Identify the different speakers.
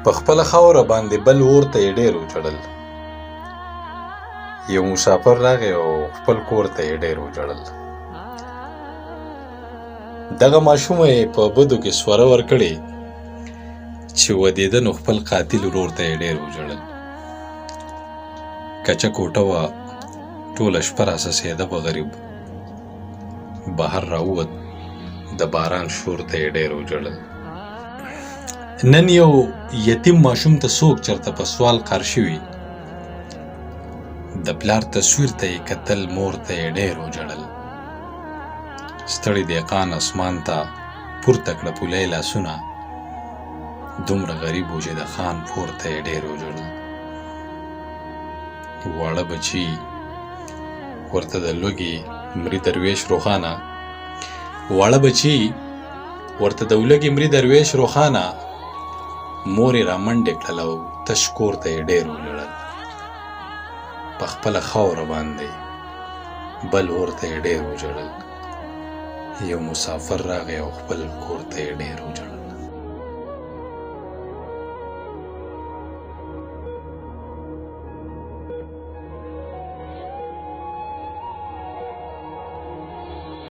Speaker 1: په خپله خاوره باندې بل اور ته یې ډېر وژړل. یو مسافر راغی او خپل کور ته یې ډېر وژړل. دغه ماشومه یې په بدو کې سوره ورکړې چې ودېده نو خپل قاتل ورور ته یې ډېر وژړل. کچه کوټه وه، ټوله شپه راسسېده په غریب. بهر راووت، د باران شور ته یې ډېر وژړل. نن یو یتیم ماشوم ته څوک چېرته په سوال قار شوي، د پلار تصویر ته یې کتل، مور ته یې ډېر وژړل. ستړی دهقان اسمان ته پورته کړه پولی لاسونه، دومره غریب و چې د خان پور ته یې ډېر وژړل. واړه بچي ورته د لوږې مري درویش روښانه، واړه بچي ورته د لوږې مري درویش روښانه، مور یې رامنډې کړل او تش کور ته یې ډېر وژړل. په خپله خاوره باندې بل اور ته یې ډېر وژړل. یو مسافر راغی او خپل کور ته یې ډېر وژړل.